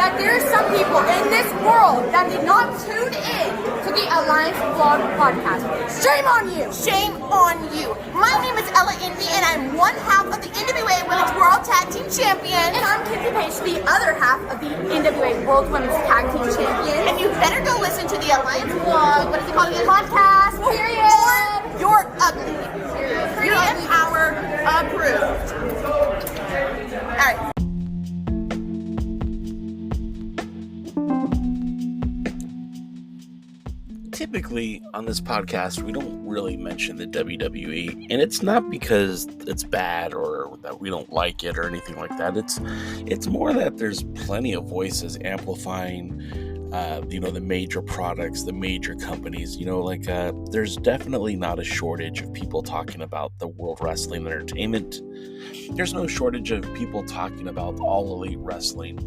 that there are some people in this world that did not tune in to the Alliance Vlog podcast. Shame on you! Shame on you. My name is Ella Indy, and I'm one half of the NWA Women's World Tag Team Champion. And I'm Kinsey Page, the other half of the NWA World Women's Tag Team Champion. And you better go listen to the Alliance Vlog, what is it called again? Podcast, period. Or you're ugly. Pretty and power approved. Alright. Typically on this podcast, we don't really mention the WWE, and it's not because it's bad or that we don't like it or anything like that. It's more that there's plenty of voices amplifying, the major products, the major companies. There's definitely not a shortage of people talking about the World Wrestling Entertainment. There's no shortage of people talking about All Elite Wrestling.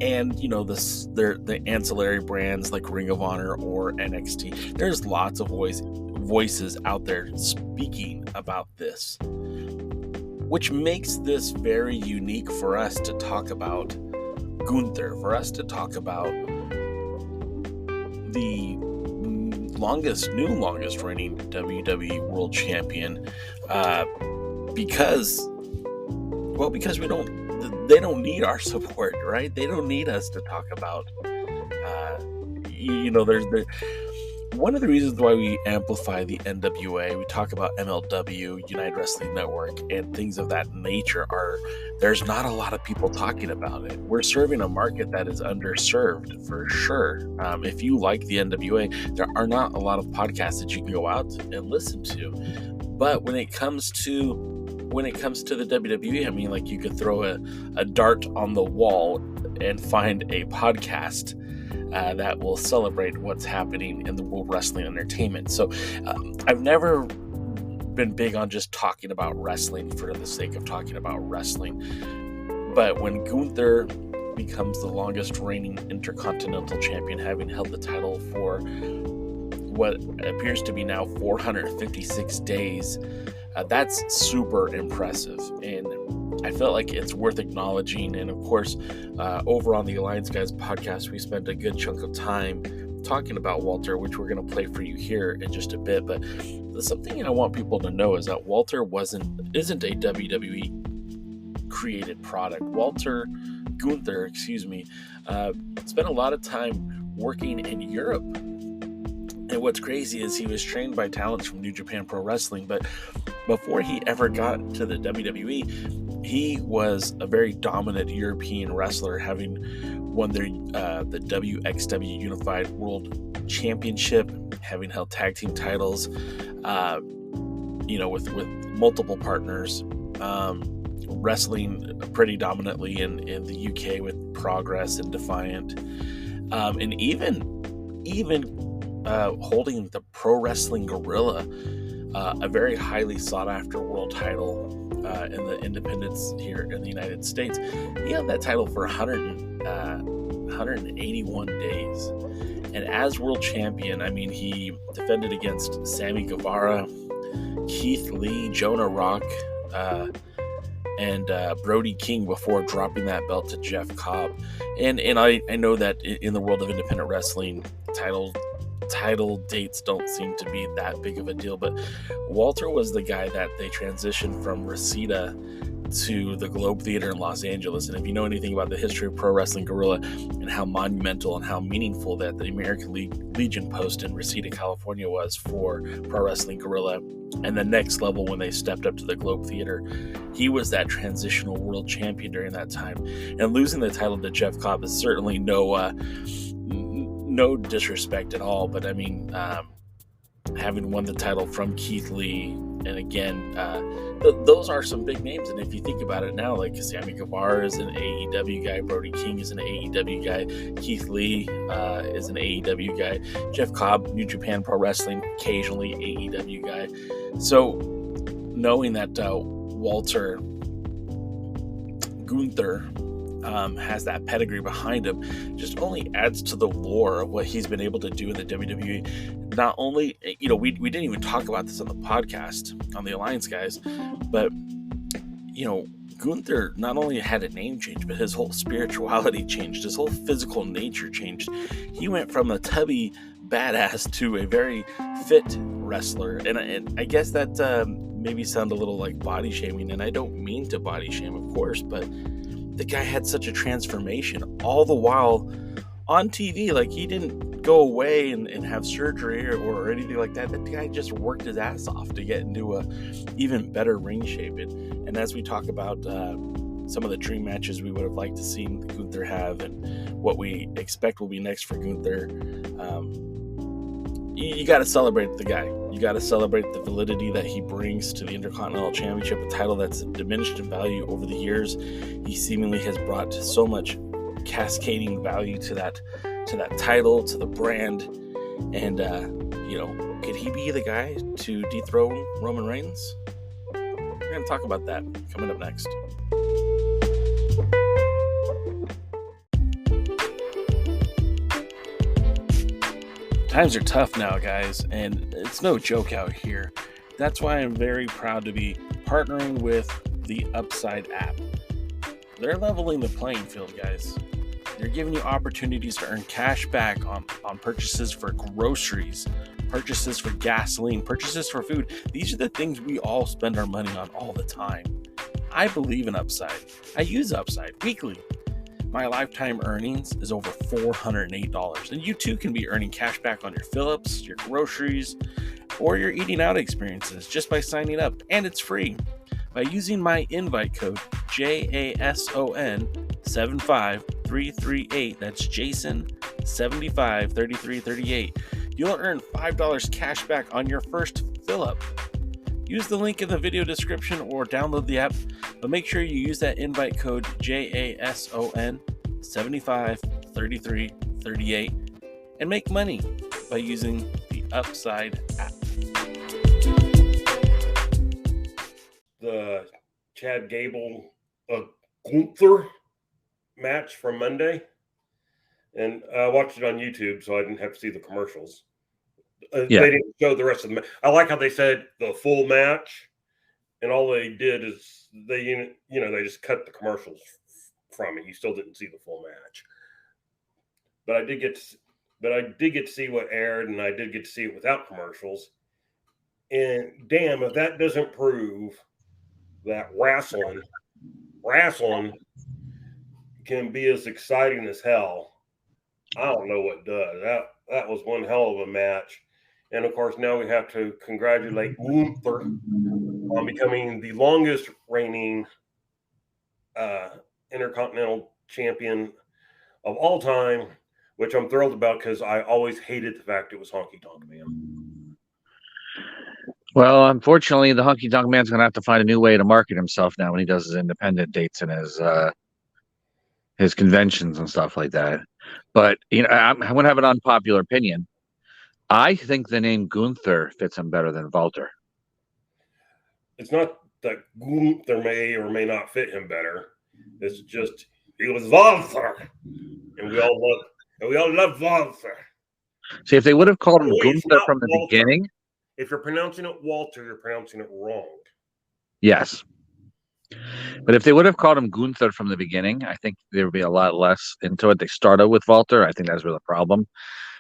And, the ancillary brands like Ring of Honor or NXT. There's lots of voices out there speaking about this, which makes this very unique for us to talk about Gunther, for us to talk about the longest reigning WWE World Champion, because they don't need our support, right? They don't need us to talk about, there's one of the reasons why we amplify the NWA, we talk about MLW, United Wrestling Network, and things of that nature there's not a lot of people talking about it. We're serving a market that is underserved for sure. If you like the NWA, there are not a lot of podcasts that you can go out and listen to. But when it comes to the WWE, you could throw a dart on the wall and find a podcast that will celebrate what's happening in the World Wrestling Entertainment. So I've never been big on just talking about wrestling for the sake of talking about wrestling. But when Gunther becomes the longest reigning Intercontinental Champion, having held the title for what appears to be now 456 days, that's super impressive, and I felt like it's worth acknowledging. And of course, over on the Alliance Guys podcast, we spent a good chunk of time talking about Walter, which we're going to play for you here in just a bit. But something I want people to know is that Walter isn't a WWE created product. Gunther, spent a lot of time working in Europe. And what's crazy is he was trained by talents from New Japan Pro Wrestling, but before he ever got to the WWE, he was a very dominant European wrestler, having won the WXW Unified World Championship, having held tag team titles, with multiple partners, wrestling pretty dominantly in the UK with Progress and Defiant, and even holding the Pro Wrestling Guerrilla, a very highly sought after world title in the independents here in the United States. He held that title for 181 days. And as world champion, he defended against Sammy Guevara, Keith Lee, Jonah Rock, and Brody King before dropping that belt to Jeff Cobb. And I know that in the world of independent wrestling, title dates don't seem to be that big of a deal, but Walter was the guy that they transitioned from Reseda to the Globe Theater in Los Angeles. And if you know anything about the history of Pro Wrestling Guerrilla and how monumental and how meaningful that the American Legion post in Reseda, California was for Pro Wrestling Guerrilla, and the next level when they stepped up to the Globe Theater, he was that transitional world champion during that time. And losing the title to Jeff Cobb is certainly no disrespect at all, but having won the title from Keith Lee, and again, those are some big names. And if you think about it now, like Sammy Guevara is an AEW guy, Brody King is an AEW guy, Keith Lee is an AEW guy, Jeff Cobb, New Japan Pro Wrestling, occasionally AEW guy. So knowing that Gunther has that pedigree behind him just only adds to the lore of what he's been able to do in the WWE. Not only, we didn't even talk about this on the podcast, on the Alliance Guys, but, Gunther not only had a name change, but his whole spirituality changed. His whole physical nature changed. He went from a tubby badass to a very fit wrestler. And I guess that maybe sound a little like body shaming, and I don't mean to body shame, of course, but the guy had such a transformation, all the while on TV. Like, he didn't go away and have surgery or anything like that. That guy just worked his ass off to get into a even better ring shape. And as we talk about some of the dream matches we would have liked to see Gunther have, and what we expect will be next for Gunther, you got to celebrate the guy. You got to celebrate the validity that he brings to the Intercontinental Championship, a title that's diminished in value over the years. He seemingly has brought so much cascading value to that title, to the brand, and could he be the guy to dethrone Roman Reigns? We're going to talk about that coming up next. Times are tough now, guys, and it's no joke out here. That's why I'm very proud to be partnering with the Upside app. They're leveling the playing field, guys. They're giving you opportunities to earn cash back on purchases for groceries, purchases for gasoline, purchases for food. These are the things we all spend our money on all the time. I believe in Upside. I use Upside weekly. My lifetime earnings is over $408, and you too can be earning cash back on your fill-ups, your groceries, or your eating out experiences just by signing up, and it's free. By using my invite code JASON75338, that's Jason 753338, you'll earn $5 cash back on your first fill-up. Use the link in the video description or download the app, but make sure you use that invite code JASON753338 and make money by using the Upside app. The Chad Gable Gunther match from Monday, and I watched it on YouTube, so I didn't have to see the commercials. They didn't show the rest of the match. I like how they said the full match, and all they did is they just cut the commercials from it. You still didn't see the full match, but I did get to see what aired, and I did get to see it without commercials. And damn, if that doesn't prove that wrestling can be as exciting as hell, I don't know what does. That was one hell of a match. And of course, now we have to congratulate Gunther on becoming the longest reigning Intercontinental Champion of all time, which I'm thrilled about because I always hated the fact it was Honky Tonk Man. Well, unfortunately, the Honky Tonk Man's going to have to find a new way to market himself now when he does his independent dates and his conventions and stuff like that. But I'm going to have an unpopular opinion. I think the name Gunther fits him better than Walter. It's not that Gunther may or may not fit him better. It's just he was Walter, and we all love Walter. See, if they would have called him Gunther from the beginning. If you're pronouncing it Walter, you're pronouncing it wrong. Yes. But if they would have called him Gunther from the beginning, I think there would be a lot less into it. They started with Walter. I think that's where the problem.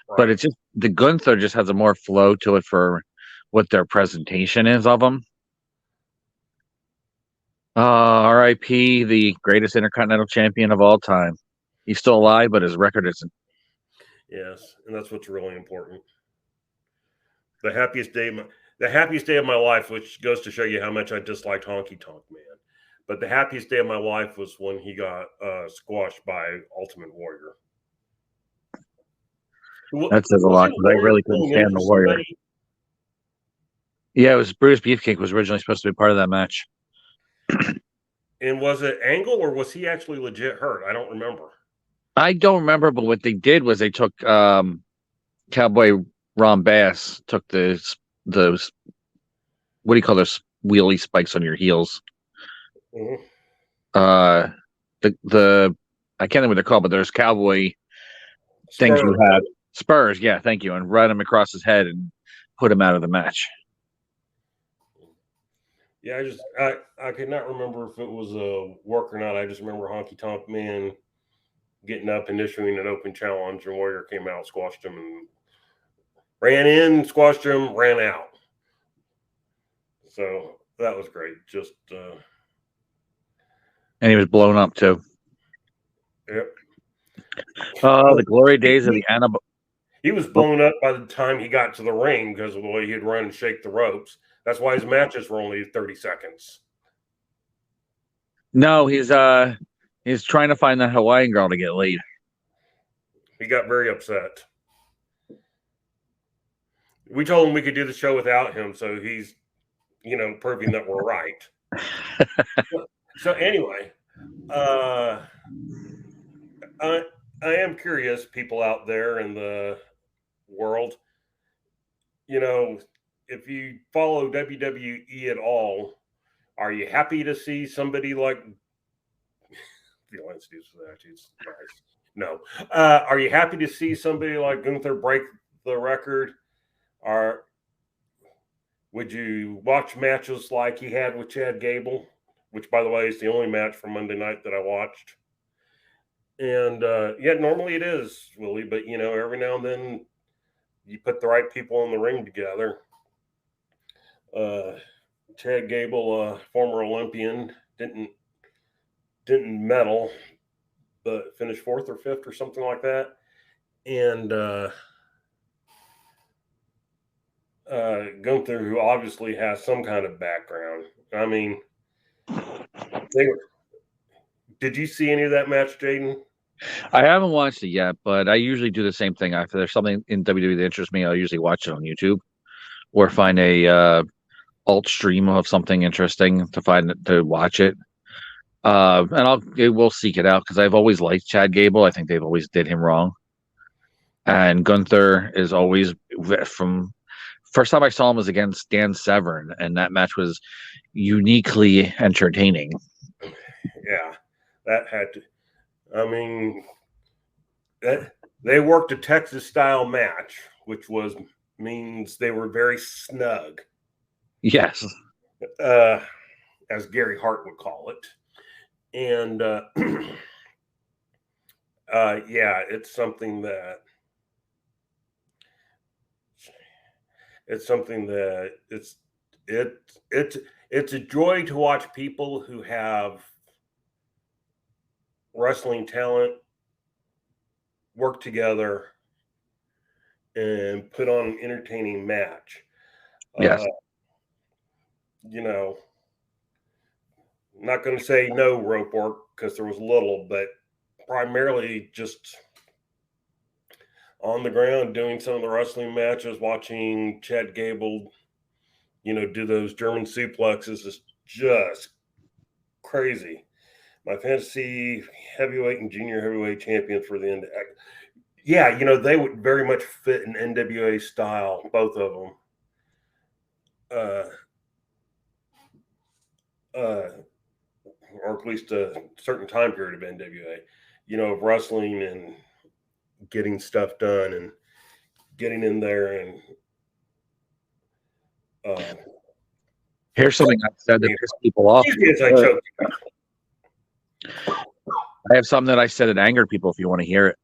Right. But it's just the Gunther just has a more flow to it for what their presentation is of him. R.I.P. the greatest Intercontinental Champion of all time. He's still alive, but his record isn't. Yes, and that's what's really important. The happiest day of my life, which goes to show you how much I disliked Honky Tonk Man. But the happiest day of my life was when he got squashed by Ultimate Warrior. That says a lot because I really couldn't stand the Warrior. Yeah, it was Brutus Beefcake was originally supposed to be part of that match. And was it Angle or was he actually legit hurt? I don't remember. I don't remember, but what they did was they took Cowboy Ron Bass took those what do you call those wheelie spikes on your heels? Mm-hmm. The I can't remember what they're called, but there's cowboy things you have. Spurs, yeah, thank you, and run him across his head and put him out of the match. Yeah, I could not remember if it was a work or not. I just remember Honky Tonk Man getting up and issuing an open challenge, and Warrior came out, squashed him, and ran in, squashed him, ran out. So that was great. Just and he was blown up too. Yep. The glory days of the Annabelle. He was blown up by the time he got to the ring because of the way he'd run and shake the ropes. That's why his matches were only 30 seconds. No, he's trying to find that Hawaiian girl to get laid. He got very upset. We told him we could do the show without him, so he's, proving that we're right. So anyway, I am curious, people out there in the world, if you follow WWE at all, are you happy to see somebody like the Alliance News is nice? No. Are you happy to see somebody like Gunther break the record? Or would you watch matches like he had with Chad Gable, which, by the way, is the only match from Monday night that I watched? And normally it is, Willie, but every now and then you put the right people in the ring together. Chad Gable, former Olympian, didn't medal, but finished 4th or 5th or something like that. And Gunther, who obviously has some kind of background. I mean, did you see any of that match, Jaden? I haven't watched it yet, but I usually do the same thing. If there's something in WWE that interests me, I'll usually watch it on YouTube or find a alt stream of something interesting to watch it. And we'll seek it out because I've always liked Chad Gable. I think they've always did him wrong. And Gunther is always, from first time I saw him was against Dan Severn, and that match was uniquely entertaining. Yeah, that had to. I mean, they worked a Texas style match, which means they were very snug. Yes, as Gary Hart would call it, and it's something that it's a joy to watch people who have wrestling talent work together and put on an entertaining match. Yes. Not going to say no rope work because there was little, but primarily just on the ground doing some of the wrestling matches, watching Chad Gable, do those German suplexes is just crazy. My fantasy heavyweight and junior heavyweight champions for the end. Yeah, they would very much fit in NWA style, both of them. Or at least a certain time period of NWA, of wrestling and getting stuff done and getting in there. And here's something I said that pissed people off. I have something that I said that angered people if you want to hear it.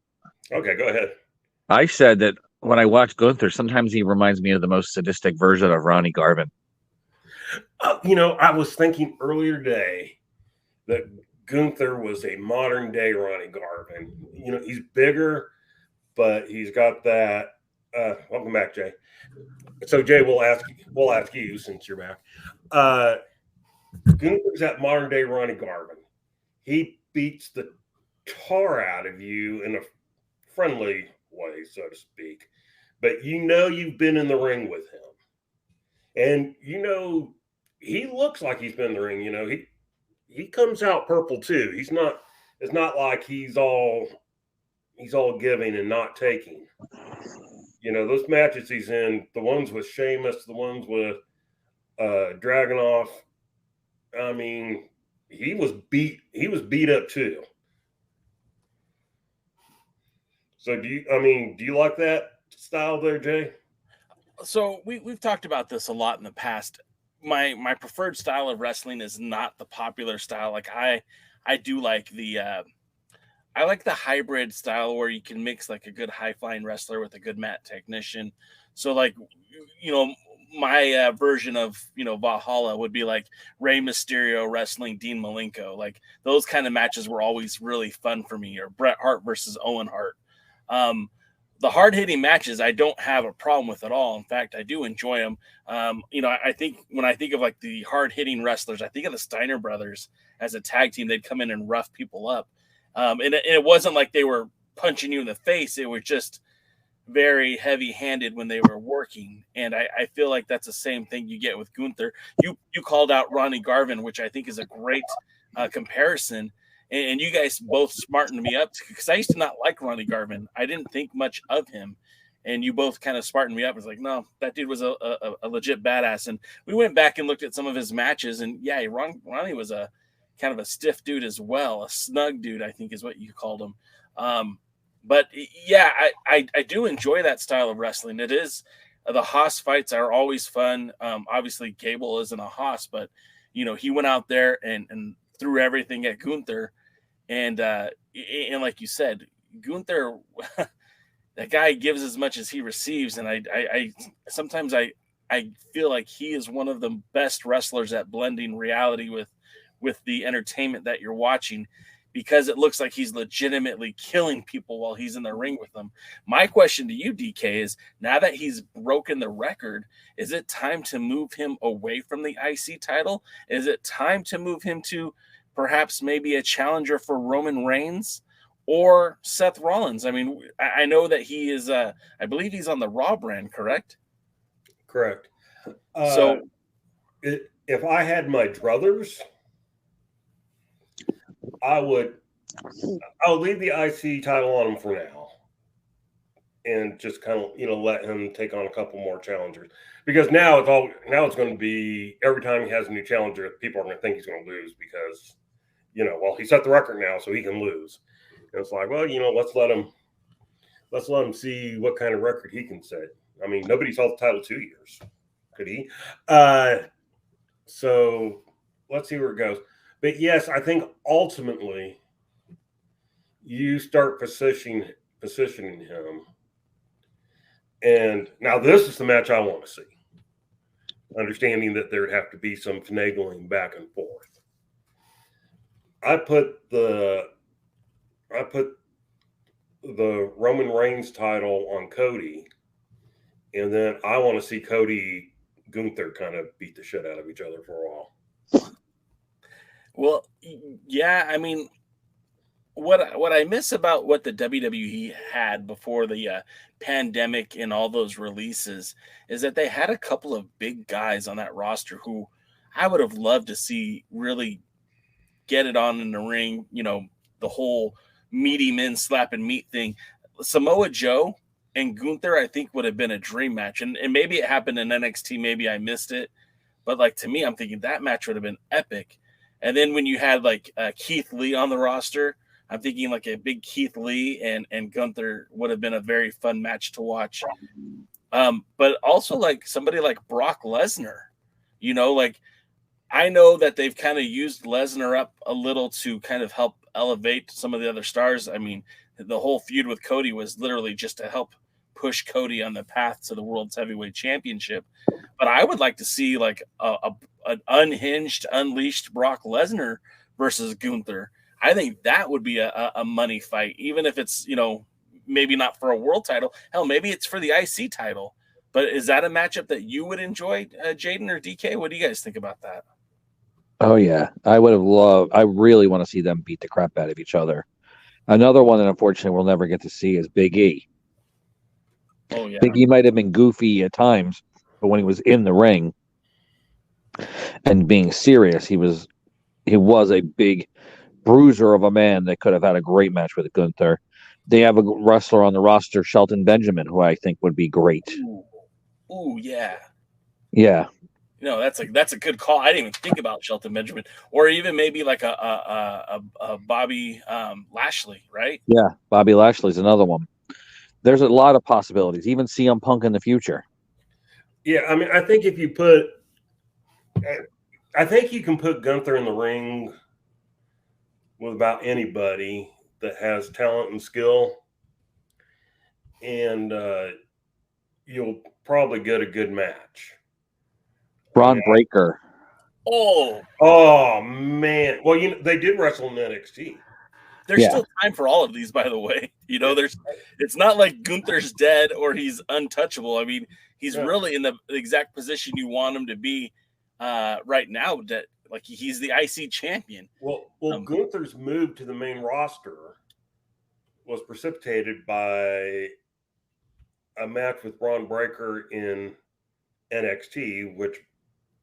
Okay, go ahead. I said that when I watch Gunther, sometimes he reminds me of the most sadistic version of Ronnie Garvin. I was thinking earlier today that Gunther was a modern day Ronnie Garvin. He's bigger, but he's got that. Welcome back, Jay. So, Jay, we'll ask you since you're back. Gunther's that modern day Ronnie Garvin. He beats the tar out of you in a friendly way, so to speak. But you've been in the ring with him. And he looks like he's been in the ring. He comes out purple too. It's not like he's all giving and not taking. Those matches he's in, the ones with Sheamus, the ones with Dragunov, I mean, he was beat up too. So do you like that style there, Jay? So we've talked about this a lot in the past. my preferred style of wrestling is not the popular style. Like I do like the I like the hybrid style where you can mix like a good high flying wrestler with a good mat technician. So like my version of Valhalla would be like Rey Mysterio wrestling Dean Malenko. Like those kind of matches were always really fun for me. Or Bret Hart versus Owen Hart. The hard hitting matches I don't have a problem with at all. In fact, I do enjoy them. I think when I think of like the hard hitting wrestlers, I think of the Steiner brothers as a tag team. They'd come in and rough people up. And it wasn't like they were punching you in the face. It was just very heavy handed when they were working. And I feel like that's the same thing you get with Gunther. You called out Ronnie Garvin, which I think is a great comparison. And you guys both smartened me up because I used to not like Ronnie Garvin. I didn't think much of him. And you both kind of smartened me up. It was like, no, that dude was a legit badass. And we went back and looked at some of his matches. And yeah, Ronnie was a kind of a stiff dude as well. A snug dude, I think is what you called him. But yeah, I do enjoy that style of wrestling. It is the Haas fights are always fun. Obviously, Gable isn't a Haas, but he went out there and threw everything at Gunther. And like you said, Gunther, that guy gives as much as he receives. And I sometimes I feel like he is one of the best wrestlers at blending reality with the entertainment that you're watching, because it looks like he's legitimately killing people while he's in the ring with them. My question to you, DK, is now that he's broken the record, is it time to move him away from the IC title? Is it time to move him to perhaps maybe a challenger for Roman Reigns or Seth Rollins? I mean, I know that he is, I believe he's on the Raw brand, correct? Correct. So if I had my druthers, I would leave the IC title on him for now and just kind of, let him take on a couple more challengers, because now it's going to be every time he has a new challenger, people are going to think he's going to lose because, he set the record now, so he can lose. And it's like, well, let's let him see what kind of record he can set. I mean, nobody's held the title 2 years. Could he? So let's see where it goes. But yes, I think ultimately you start positioning him. And now this is the match I want to see. Understanding that there'd have to be some finagling back and forth. I put the Roman Reigns title on Cody, and then I want to see Cody Gunther kind of beat the shit out of each other for a while. Well, yeah, I mean, what I miss about what the WWE had before the pandemic and all those releases is that they had a couple of big guys on that roster who I would have loved to see really get it on in the ring, the whole meaty men slapping meat thing. Samoa Joe and Gunther, I think, would have been a dream match. And maybe it happened in NXT, maybe I missed it. But like, to me, I'm thinking that match would have been epic. And then when you had like Keith Lee on the roster, I'm thinking like a big Keith Lee and Gunther would have been a very fun match to watch. But also like somebody like Brock Lesnar, like I know that they've kind of used Lesnar up a little to kind of help elevate some of the other stars. I mean, the whole feud with Cody was literally just to help push Cody on the path to the World's Heavyweight Championship. But I would like to see like an unhinged, unleashed Brock Lesnar versus Gunther. I think that would be a money fight, even if it's, maybe not for a world title. Hell, maybe it's for the IC title. But is that a matchup that you would enjoy, Jaden or DK? What do you guys think about that? Oh, yeah. I really want to see them beat the crap out of each other. Another one that unfortunately we'll never get to see is Big E. Oh, yeah. Big E might have been goofy at times, but when he was in the ring and being serious, he was a big bruiser of a man that could have had a great match with Gunther. They have a wrestler on the roster, Shelton Benjamin, who I think would be great. Ooh, yeah. Yeah. That's a good call. I didn't even think about Shelton Benjamin, or even maybe like a Bobby Lashley, right? Yeah, Bobby Lashley's another one. There's a lot of possibilities. Even CM Punk in the future. Yeah, I mean, I think if you put I think you can put Gunther in the ring with about anybody that has talent and skill, and you'll probably get a good match. Braun Breaker. Oh man! Well, they did wrestle in NXT. There's still time for all of these, by the way. It's not like Gunther's dead or he's untouchable. I mean, he's really in the exact position you want him to be right now. That like he's the IC champion. Well, Gunther's move to the main roster was precipitated by a match with Braun Breaker in NXT, which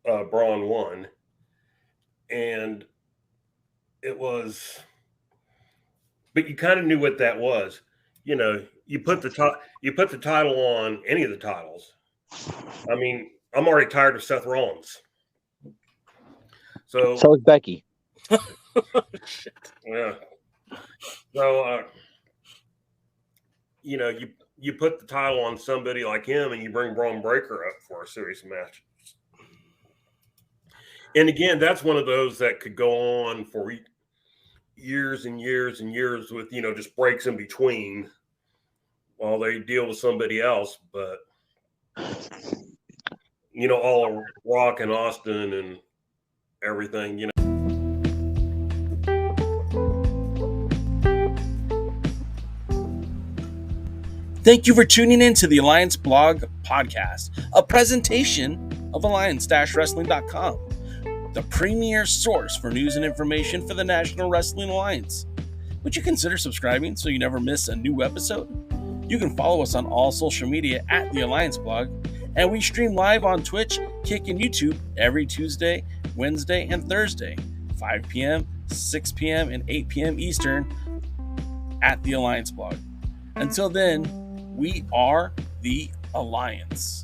Braun won, and it was. But you kind of knew what that was. You put the title on any of the titles. I mean, I'm already tired of Seth Rollins. So is Becky. Shit. Yeah. So you put the title on somebody like him, and you bring Braun Breaker up for a series of matches. And again, that's one of those that could go on for years and years and years with just breaks in between while they deal with somebody else, but all Rock and Austin and everything. Thank you for tuning in to the Alliance Blog Podcast, a presentation of alliance-wrestling.com, the premier source for news and information for the National Wrestling Alliance. Would you consider subscribing so you never miss a new episode? You can follow us on all social media at the Alliance Blog, and we stream live on Twitch, Kick, and YouTube every Tuesday, Wednesday, and Thursday, 5 p.m., 6 p.m., and 8 p.m. Eastern at the Alliance Blog. Until then, we are the Alliance.